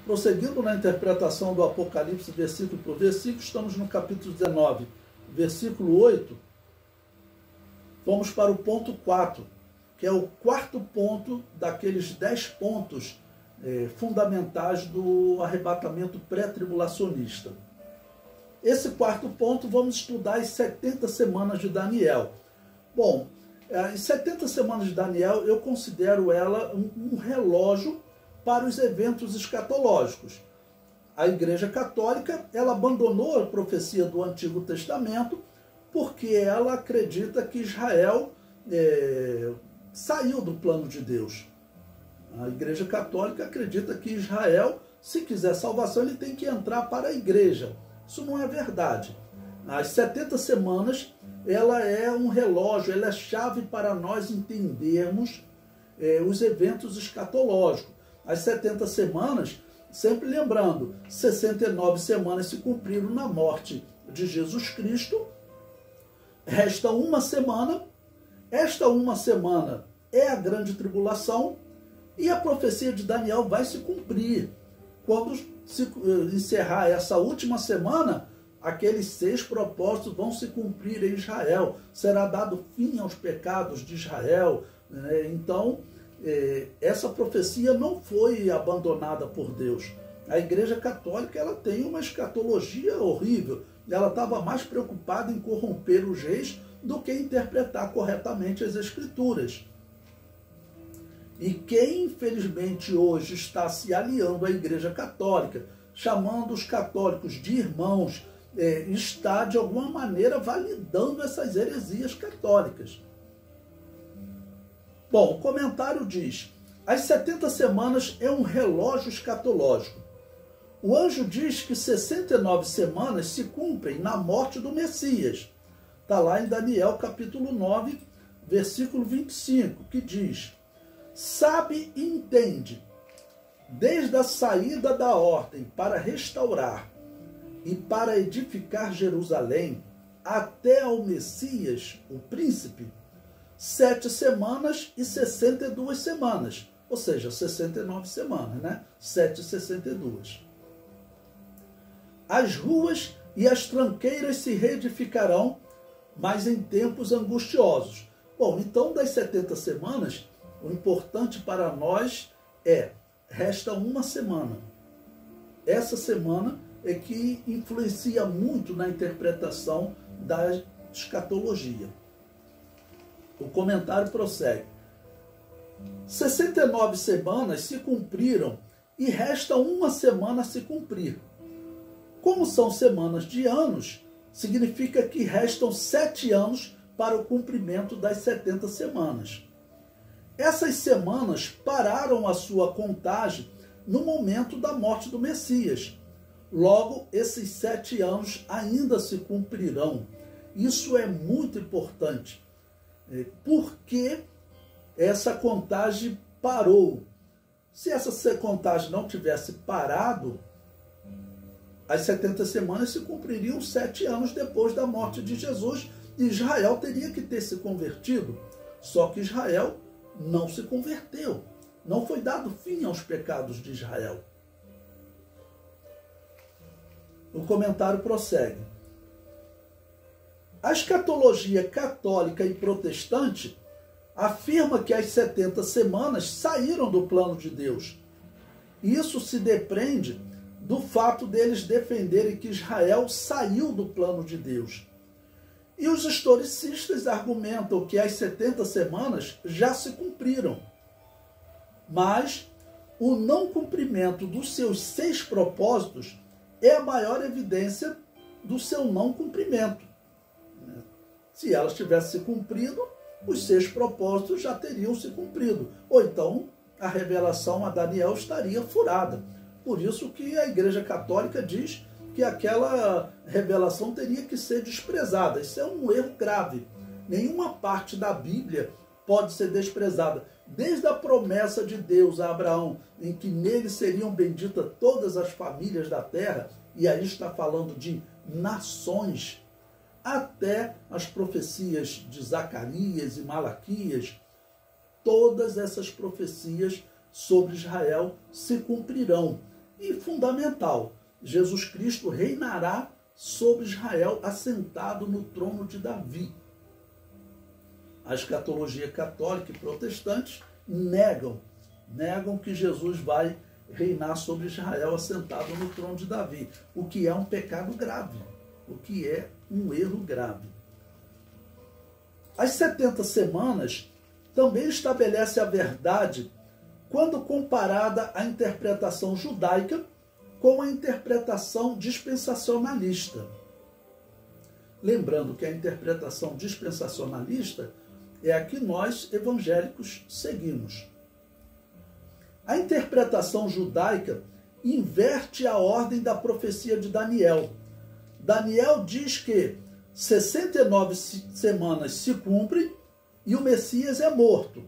Prosseguindo na interpretação do Apocalipse, versículo por versículo, estamos no capítulo 19, versículo 8. Vamos para o ponto 4, que é o quarto ponto daqueles 10 pontos fundamentais do arrebatamento pré-tribulacionista. Esse quarto ponto, vamos estudar as 70 semanas de Daniel. Bom, as 70 semanas de Daniel, eu considero ela um relógio para os eventos escatológicos. A Igreja Católica, ela abandonou a profecia do Antigo Testamento porque ela acredita que Israel saiu do plano de Deus. A Igreja Católica acredita que Israel, se quiser salvação, ele tem que entrar para a igreja. Isso não é verdade. As 70 semanas, ela é um relógio, ela é chave para nós entendermos os eventos escatológicos. As 70 semanas, sempre lembrando, 69 semanas se cumpriram na morte de Jesus Cristo. Resta uma semana. Esta uma semana é a grande tribulação e a profecia de Daniel vai se cumprir. Quando se encerrar essa última semana, aqueles 6 propósitos vão se cumprir em Israel. Será dado fim aos pecados de Israel. Então, essa profecia não foi abandonada por Deus. A Igreja Católica, ela tem uma escatologia horrível. Ela estava mais preocupada em corromper os reis do que interpretar corretamente as Escrituras. E quem, infelizmente, hoje está se aliando à Igreja Católica, chamando os católicos de irmãos, está, de alguma maneira, validando essas heresias católicas. Bom, o comentário diz: as 70 semanas é um relógio escatológico. O anjo diz que 69 semanas se cumprem na morte do Messias. Está lá em Daniel capítulo 9, versículo 25, que diz: sabe e entende, desde a saída da ordem para restaurar e para edificar Jerusalém, até ao Messias, o príncipe, 7 semanas e 62 semanas, ou seja, 69 semanas, né? 7 e 62. As ruas e as tranqueiras se reedificarão, mas em tempos angustiosos. Bom, então das 70 semanas, o importante para nós resta uma semana. Essa semana é que influencia muito na interpretação da escatologia. O comentário prossegue: 69 semanas se cumpriram e resta uma semana a se cumprir. Como são semanas de anos, significa que restam 7 anos para o cumprimento das 70 semanas. Essas semanas pararam a sua contagem no momento da morte do Messias. Logo, esses 7 anos ainda se cumprirão. Isso é muito importante. Porque essa contagem parou. Se essa contagem não tivesse parado, as 70 semanas se cumpririam 7 anos depois da morte de Jesus, e Israel teria que ter se convertido. Só que Israel não se converteu. Não foi dado fim aos pecados de Israel. O comentário prossegue: a escatologia católica e protestante afirma que as 70 semanas saíram do plano de Deus. Isso se depreende do fato deles defenderem que Israel saiu do plano de Deus. E os historicistas argumentam que as 70 semanas já se cumpriram. Mas o não cumprimento dos seus 6 propósitos é a maior evidência do seu não cumprimento. Se elas tivessem se cumprido, os 6 propósitos já teriam se cumprido. Ou então a revelação a Daniel estaria furada. Por isso que a Igreja Católica diz que aquela revelação teria que ser desprezada. Isso é um erro grave. Nenhuma parte da Bíblia pode ser desprezada. Desde a promessa de Deus a Abraão, em que nele seriam benditas todas as famílias da terra, e aí está falando de nações, até as profecias de Zacarias e Malaquias, todas essas profecias sobre Israel se cumprirão. E fundamental, Jesus Cristo reinará sobre Israel assentado no trono de Davi. A escatologia católica e protestante negam que Jesus vai reinar sobre Israel assentado no trono de Davi, o que é um pecado grave, o que é um erro grave. As 70 semanas também estabelece a verdade quando comparada à interpretação judaica com a interpretação dispensacionalista. Lembrando que a interpretação dispensacionalista é a que nós, evangélicos, seguimos. A interpretação judaica inverte a ordem da profecia de Daniel. Daniel diz que 69 semanas se cumprem e o Messias é morto.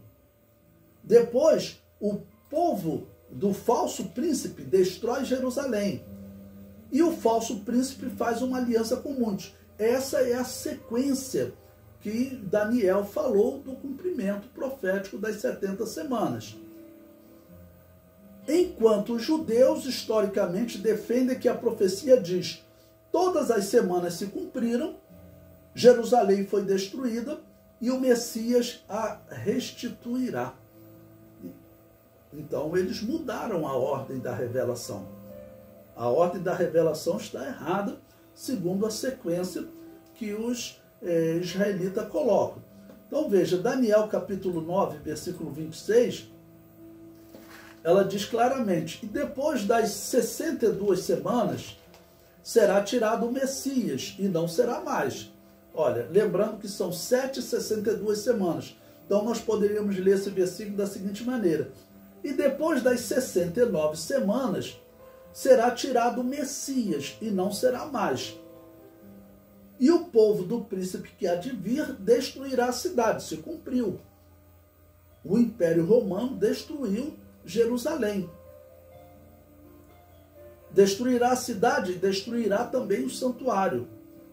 Depois, o povo do falso príncipe destrói Jerusalém. E o falso príncipe faz uma aliança com muitos. Essa é a sequência que Daniel falou do cumprimento profético das 70 semanas. Enquanto os judeus, historicamente, defendem que a profecia diz: todas as semanas se cumpriram, Jerusalém foi destruída e o Messias a restituirá. Então, eles mudaram a ordem da revelação. A ordem da revelação está errada, segundo a sequência que os israelitas colocam. Então, veja, Daniel capítulo 9, versículo 26, ela diz claramente: e depois das 62 semanas será tirado o Messias, e não será mais. Olha, lembrando que são 762 semanas. Então, nós poderíamos ler esse versículo da seguinte maneira: e depois das 69 semanas será tirado o Messias, e não será mais. E o povo do príncipe que há de vir destruirá a cidade. Se cumpriu. O Império Romano destruiu Jerusalém. Destruirá a cidade e destruirá também o santuário.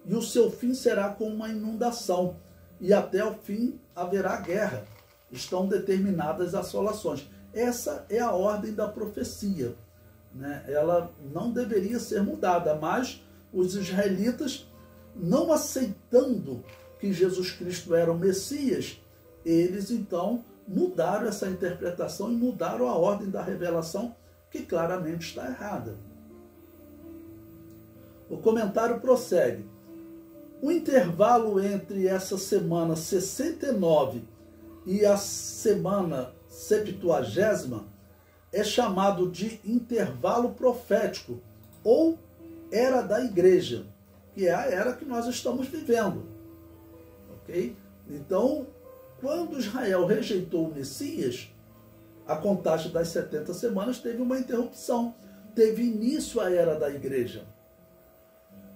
E o seu fim será com uma inundação. E até o fim haverá guerra. Estão determinadas assolações. Essa é a ordem da profecia, né? Ela não deveria ser mudada, mas os israelitas, não aceitando que Jesus Cristo era o Messias, eles então mudaram essa interpretação e mudaram a ordem da revelação, que claramente está errada. O comentário prossegue: o intervalo entre essa semana 69 e a semana 70ª é chamado de intervalo profético, ou era da igreja, que é a era que nós estamos vivendo. Ok? Então, quando Israel rejeitou o Messias, a contagem das 70 semanas teve uma interrupção, teve início a era da igreja.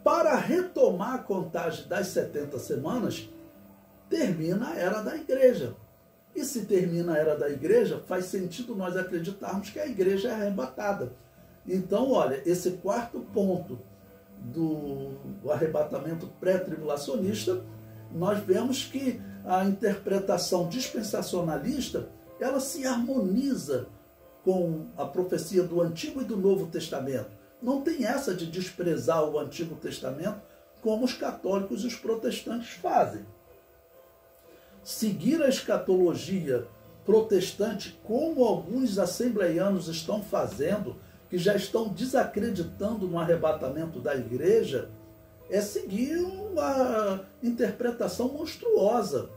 Para retomar a contagem das 70 semanas, termina a era da igreja. E se termina a era da igreja, faz sentido nós acreditarmos que a igreja é arrebatada. Então, olha, esse quarto ponto do arrebatamento pré-tribulacionista, nós vemos que a interpretação dispensacionalista, ela se harmoniza com a profecia do Antigo e do Novo Testamento. Não tem essa de desprezar o Antigo Testamento, como os católicos e os protestantes fazem. Seguir a escatologia protestante, como alguns assembleianos estão fazendo, que já estão desacreditando no arrebatamento da igreja, é seguir uma interpretação monstruosa.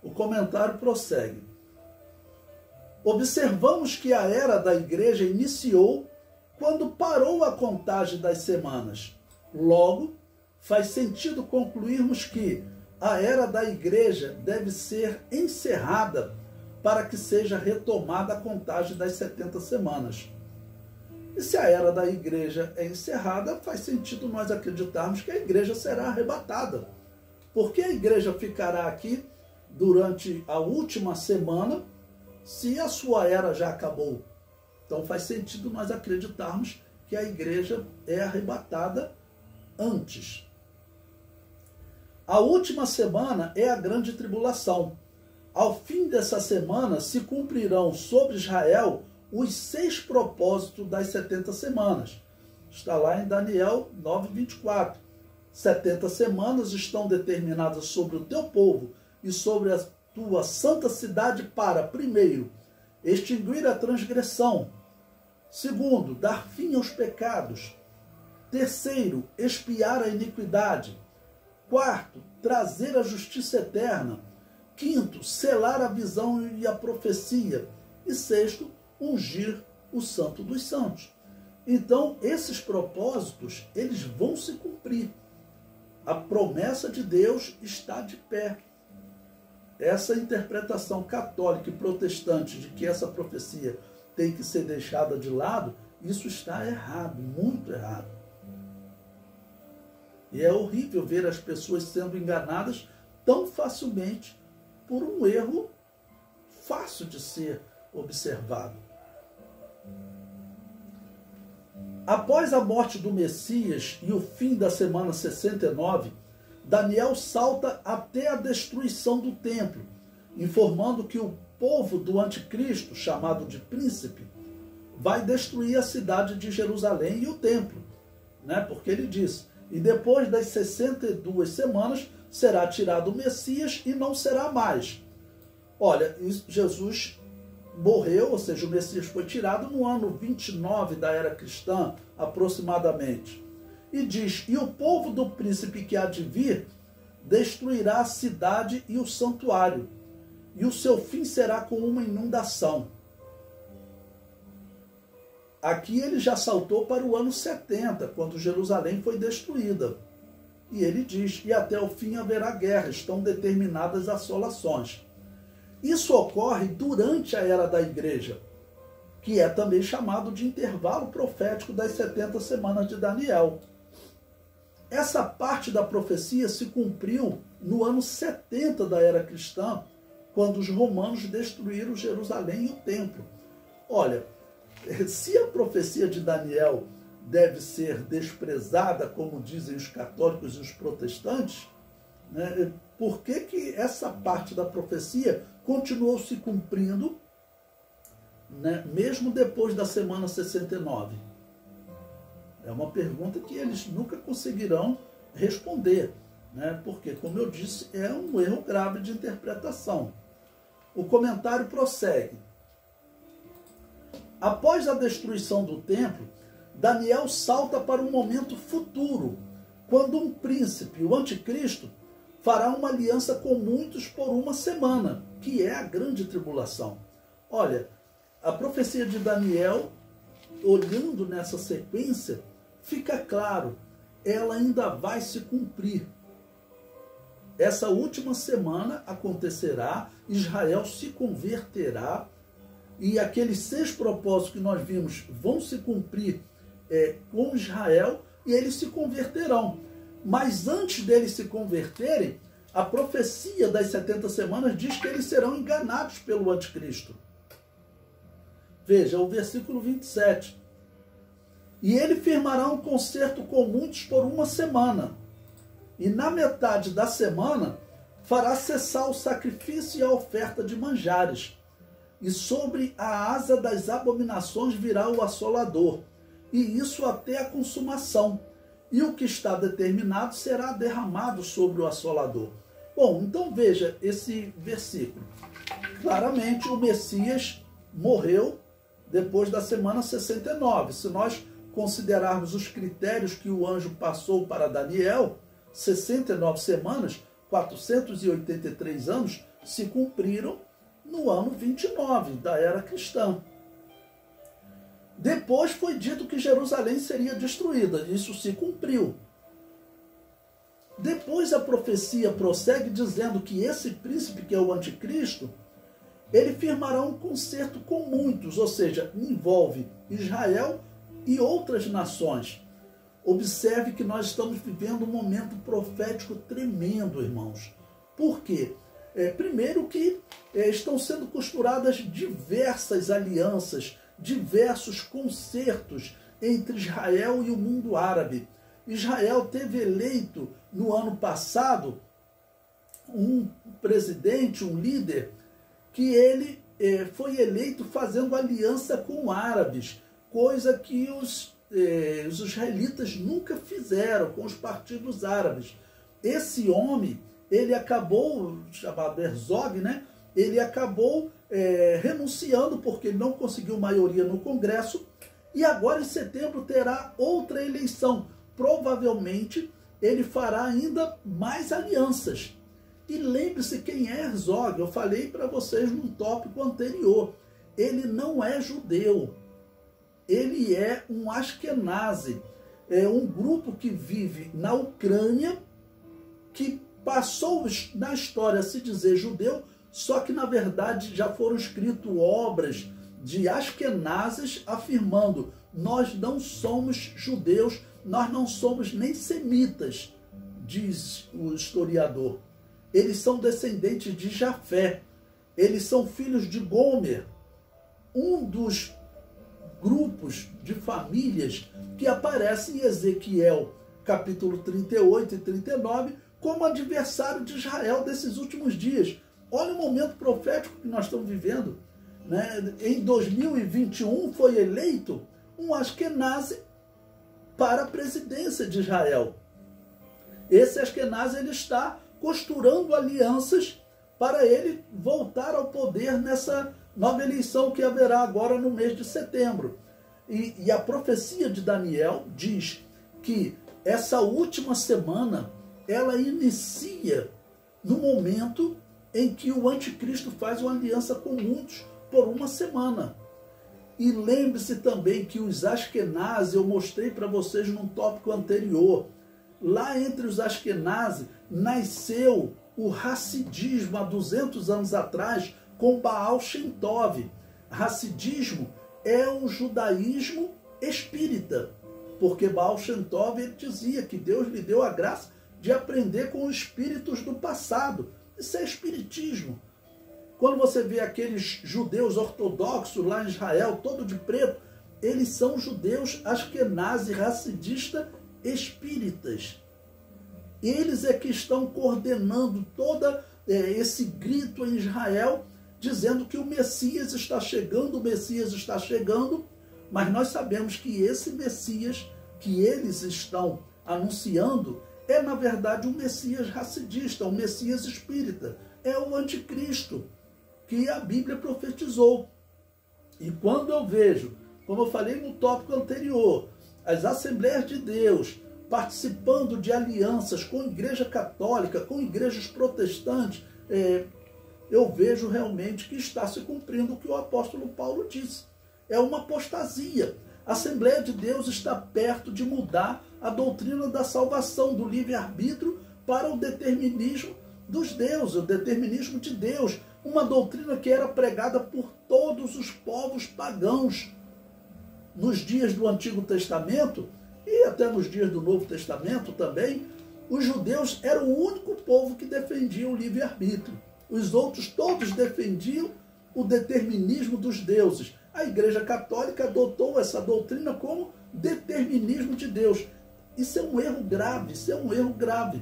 O comentário prossegue: observamos que a era da igreja iniciou quando parou a contagem das semanas. Logo, faz sentido concluirmos que a era da igreja deve ser encerrada para que seja retomada a contagem das 70 semanas. E se a era da igreja é encerrada, faz sentido nós acreditarmos que a igreja será arrebatada. Porque a igreja ficará aqui durante a última semana, se a sua era já acabou. Então faz sentido nós acreditarmos que a igreja é arrebatada antes. A última semana é a grande tribulação. Ao fim dessa semana se cumprirão sobre Israel os 6 propósitos das 70 semanas. Está lá em Daniel 9:24. 70 semanas estão determinadas sobre o teu povo e sobre a tua santa cidade para, primeiro, extinguir a transgressão. Segundo, dar fim aos pecados. Terceiro, expiar a iniquidade. Quarto, trazer a justiça eterna. Quinto, selar a visão e a profecia. E sexto, ungir o Santo dos Santos. Então, esses propósitos, eles vão se cumprir. A promessa de Deus está de pé. Essa interpretação católica e protestante de que essa profecia tem que ser deixada de lado, isso está errado, muito errado. E é horrível ver as pessoas sendo enganadas tão facilmente por um erro fácil de ser observado. Após a morte do Messias e o fim da semana 69, Daniel salta até a destruição do templo, informando que o povo do anticristo, chamado de príncipe, vai destruir a cidade de Jerusalém e o templo, porque ele diz, e depois das 62 semanas será tirado o Messias e não será mais. Olha, Jesus morreu, ou seja, o Messias foi tirado no ano 29 da era cristã, aproximadamente. E diz, e o povo do príncipe que há de vir destruirá a cidade e o santuário, e o seu fim será com uma inundação. Aqui ele já saltou para o ano 70, quando Jerusalém foi destruída. E ele diz, e até o fim haverá guerra, estão determinadas assolações. Isso ocorre durante a era da igreja, que é também chamado de intervalo profético das 70 semanas de Daniel. Essa parte da profecia se cumpriu no ano 70 da era cristã, quando os romanos destruíram Jerusalém e o templo. Olha, se a profecia de Daniel deve ser desprezada, como dizem os católicos e os protestantes, por que essa parte da profecia continuou se cumprindo, mesmo depois da semana 69? É uma pergunta que eles nunca conseguirão responder, porque, como eu disse, é um erro grave de interpretação. O comentário prossegue. Após a destruição do templo, Daniel salta para um momento futuro, quando um príncipe, o anticristo, fará uma aliança com muitos por uma semana, que é a grande tribulação. Olha, a profecia de Daniel, olhando nessa sequência, fica claro, ela ainda vai se cumprir. Essa última semana acontecerá, Israel se converterá, e aqueles 6 propósitos que nós vimos vão se cumprir com Israel, e eles se converterão. Mas antes deles se converterem, a profecia das 70 semanas diz que eles serão enganados pelo anticristo. Veja, o versículo 27. E ele firmará um concerto com muitos por uma semana, e na metade da semana fará cessar o sacrifício e a oferta de manjares, e sobre a asa das abominações virá o assolador, e isso até a consumação, e o que está determinado será derramado sobre o assolador. Bom, então veja esse versículo. Claramente o Messias morreu depois da semana 69. Se nós considerarmos os critérios que o anjo passou para Daniel, 69 semanas, 483 anos, se cumpriram no ano 29 da era cristã. Depois foi dito que Jerusalém seria destruída. Isso se cumpriu. Depois a profecia prossegue dizendo que esse príncipe, que é o anticristo, ele firmará um concerto com muitos, ou seja, envolve Israel e outras nações. Observe que nós estamos vivendo um momento profético tremendo, irmãos. Por quê? Primeiro que estão sendo costuradas diversas alianças, diversos concertos entre Israel e o mundo árabe. Israel teve eleito no ano passado um presidente, um líder que ele foi eleito fazendo aliança com árabes, coisa que os israelitas nunca fizeram com os partidos árabes. Esse homem, ele acabou, chamado Herzog, né? Ele acabou renunciando porque ele não conseguiu maioria no Congresso, e agora em setembro terá outra eleição. Provavelmente ele fará ainda mais alianças. E lembre-se quem é Herzog, eu falei para vocês num tópico anterior. Ele não é judeu, ele é um Ashkenazi, é um grupo que vive na Ucrânia, que passou na história a se dizer judeu, só que na verdade já foram escritas obras de Ashkenazes afirmando: nós não somos judeus, nós não somos nem semitas, diz o historiador. Eles são descendentes de Jafé, eles são filhos de Gomer, um dos grupos de famílias que aparece em Ezequiel, capítulo 38 e 39, como adversário de Israel desses últimos dias. Olha o momento profético que nós estamos vivendo, né? Em 2021 foi eleito um Ashkenazi para a presidência de Israel. Esse Ashkenazi, ele está costurando alianças para ele voltar ao poder nessa nova eleição que haverá agora no mês de setembro. E a profecia de Daniel diz que essa última semana ela inicia no momento em que o anticristo faz uma aliança com muitos por uma semana. E lembre-se também que os Ashkenazi, eu mostrei para vocês num tópico anterior, lá entre os Ashkenazi nasceu o Hassidismo há 200 anos atrás com Baal Shem Tov. Hassidismo é um judaísmo espírita, porque Baal Shem Tov, ele dizia que Deus lhe deu a graça de aprender com os espíritos do passado. Isso é espiritismo. Quando você vê aqueles judeus ortodoxos lá em Israel, todo de preto, eles são judeus Ashkenazi, hassidistas espíritas. Eles é que estão coordenando todo esse grito em Israel, dizendo que o Messias está chegando, mas nós sabemos que esse Messias que eles estão anunciando é, na verdade, um Messias hassidista, um Messias espírita. É o anticristo que a Bíblia profetizou. E quando eu vejo, como eu falei no tópico anterior, as Assembleias de Deus participando de alianças com a Igreja Católica, com igrejas protestantes, eu vejo realmente que está se cumprindo o que o apóstolo Paulo disse. É uma apostasia. A Assembleia de Deus está perto de mudar a doutrina da salvação, do livre-arbítrio, para o determinismo dos deuses, o determinismo de Deus. Uma doutrina que era pregada por todos os povos pagãos. Nos dias do Antigo Testamento, e até nos dias do Novo Testamento também, os judeus eram o único povo que defendia o livre-arbítrio. Os outros todos defendiam o determinismo dos deuses. A Igreja Católica adotou essa doutrina como determinismo de Deus. Isso é um erro grave, isso é um erro grave.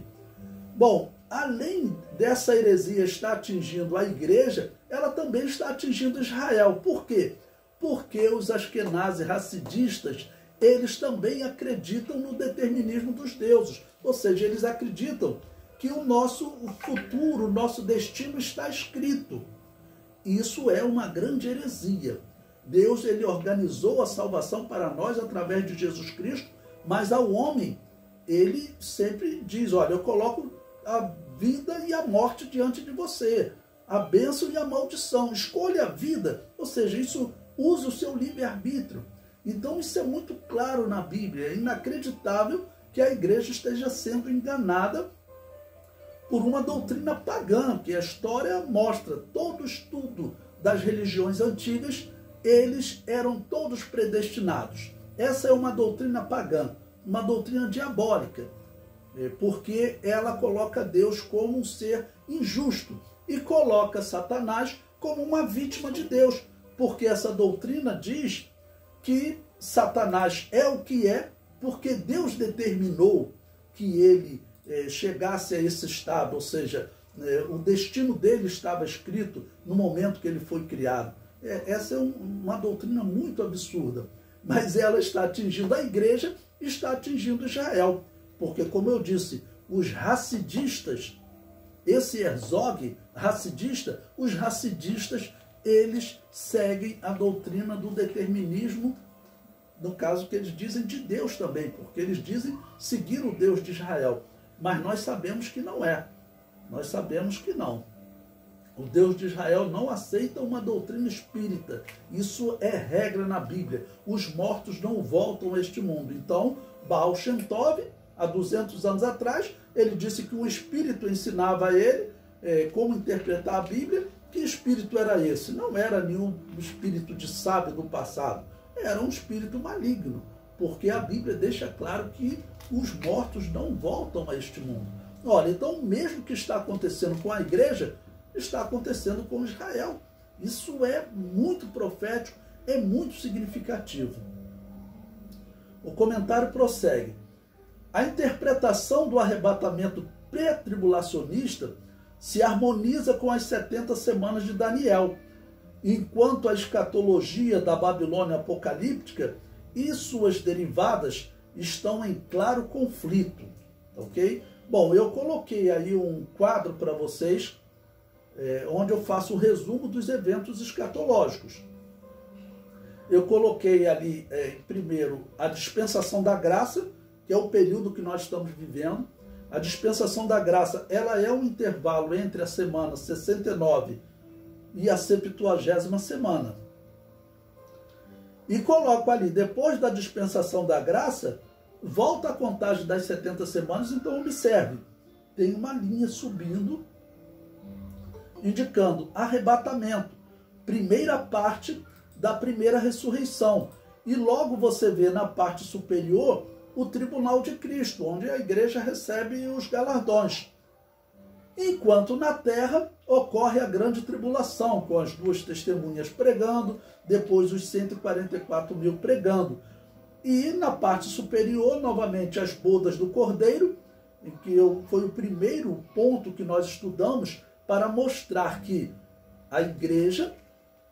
Bom, além dessa heresia estar atingindo a Igreja, ela também está atingindo Israel. Por quê? Porque os Ashkenazi hassidistas, eles também acreditam no determinismo dos deuses. Ou seja, eles acreditam que o nosso futuro, o nosso destino está escrito. Isso é uma grande heresia. Deus, ele organizou a salvação para nós através de Jesus Cristo, mas ao homem, ele sempre diz: olha, eu coloco a vida e a morte diante de você, a bênção e a maldição, escolha a vida. Ou seja, isso usa o seu livre-arbítrio. Então isso é muito claro na Bíblia. É inacreditável que a igreja esteja sendo enganada por uma doutrina pagã, que a história mostra. Todo estudo das religiões antigas, eles eram todos predestinados. Essa é uma doutrina pagã, uma doutrina diabólica, porque ela coloca Deus como um ser injusto e coloca Satanás como uma vítima de Deus, porque essa doutrina diz que Satanás é o que é, porque Deus determinou que ele chegasse a esse estado, ou seja, o destino dele estava escrito no momento que ele foi criado. Essa é uma doutrina muito absurda, mas ela está atingindo a igreja e está atingindo Israel, porque, como eu disse, os racidistas, esse Herzog racidista, os racidistas, eles seguem a doutrina do determinismo, no caso que eles dizem de Deus também, porque eles dizem seguir o Deus de Israel, mas nós sabemos que não é. Nós sabemos que não. O Deus de Israel não aceita uma doutrina espírita. Isso é regra na Bíblia. Os mortos não voltam a este mundo. Então, Baal Shem Tov, há 200 anos atrás, ele disse que o espírito ensinava a ele como interpretar a Bíblia. Que espírito era esse? Não era nenhum espírito de sábio do passado. Era um espírito maligno. Porque a Bíblia deixa claro que os mortos não voltam a este mundo. Olha, então o mesmo que está acontecendo com a igreja, está acontecendo com Israel. Isso é muito profético, é muito significativo. O comentário prossegue. A interpretação do arrebatamento pré-tribulacionista se harmoniza com as 70 semanas de Daniel, enquanto a escatologia da Babilônia apocalíptica e suas derivadas estão em claro conflito. Ok? Bom, eu coloquei aí um quadro para vocês, onde eu faço o resumo dos eventos escatológicos. Eu coloquei ali, primeiro, a dispensação da graça, que é o período que nós estamos vivendo. A dispensação da graça, ela é um intervalo entre a semana 69 e a 70ª semana. E coloco ali, depois da dispensação da graça, volta a contagem das 70 semanas, então observe, tem uma linha subindo, indicando arrebatamento, primeira parte da primeira ressurreição. E logo você vê na parte superior o tribunal de Cristo, onde a igreja recebe os galardões. Enquanto na terra ocorre a grande tribulação, com as 2 testemunhas pregando, depois os 144 mil pregando. E na parte superior, novamente, as bodas do Cordeiro, que foi o primeiro ponto que nós estudamos para mostrar que a igreja,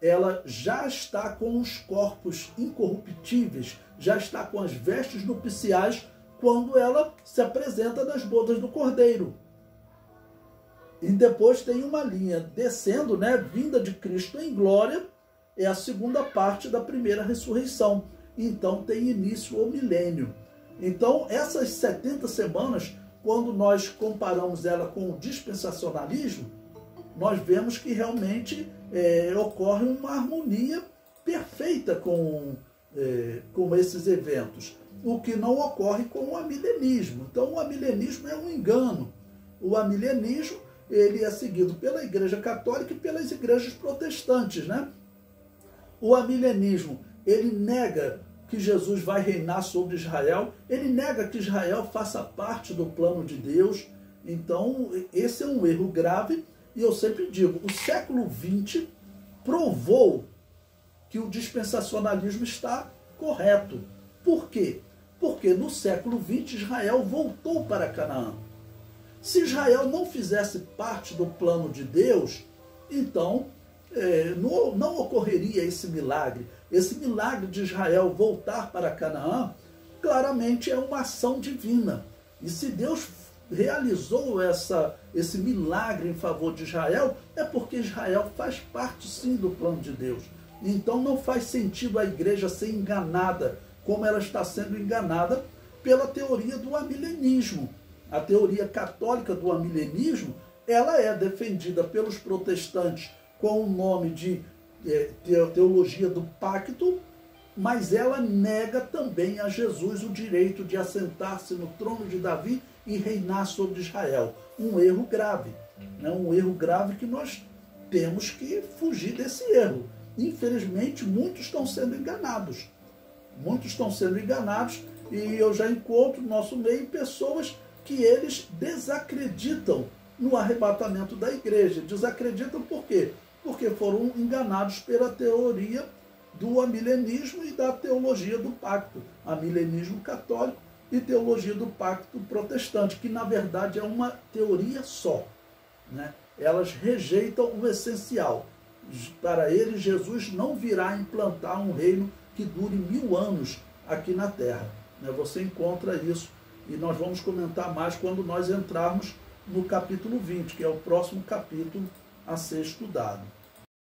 ela já está com os corpos incorruptíveis, já está com as vestes nupciais quando ela se apresenta nas bodas do Cordeiro. E depois tem uma linha descendo, vinda de Cristo em glória, é a segunda parte da primeira ressurreição. Então tem início o milênio. Então essas 70 semanas, quando nós comparamos ela com o dispensacionalismo, nós vemos que realmente ocorre uma harmonia perfeita com esses eventos, o que não ocorre com o amilenismo. Então o amilenismo é um engano. O amilenismo, ele é seguido pela Igreja Católica e pelas igrejas protestantes, O amilenismo, ele nega que Jesus vai reinar sobre Israel, ele nega que Israel faça parte do plano de Deus. Então, esse é um erro grave, e eu sempre digo, o século XX provou que o dispensacionalismo está correto. Por quê? Porque no século XX Israel voltou para Canaã. Se Israel não fizesse parte do plano de Deus, então não ocorreria esse milagre. Esse milagre de Israel voltar para Canaã, claramente é uma ação divina. E se Deus realizou esse milagre em favor de Israel, é porque Israel faz parte sim do plano de Deus. Então não faz sentido a igreja ser enganada, como ela está sendo enganada pela teoria do amilenismo. A teoria católica do amilenismo, ela é defendida pelos protestantes com o nome de teologia do pacto, mas ela nega também a Jesus o direito de assentar-se no trono de Davi e reinar sobre Israel. Um erro grave, um erro grave que nós temos que fugir desse erro. Infelizmente, muitos estão sendo enganados. Muitos estão sendo enganados, e eu já encontro no nosso meio pessoas que eles desacreditam no arrebatamento da igreja. Desacreditam por quê? Porque foram enganados pela teoria do amilenismo e da teologia do pacto. Amilenismo católico e teologia do pacto protestante, que na verdade é uma teoria só. né, elas rejeitam o essencial. Para eles, Jesus não virá implantar um reino que dure 1000 anos aqui na Terra. Você encontra isso, e nós vamos comentar mais quando nós entrarmos no capítulo 20, que é o próximo capítulo a ser estudado.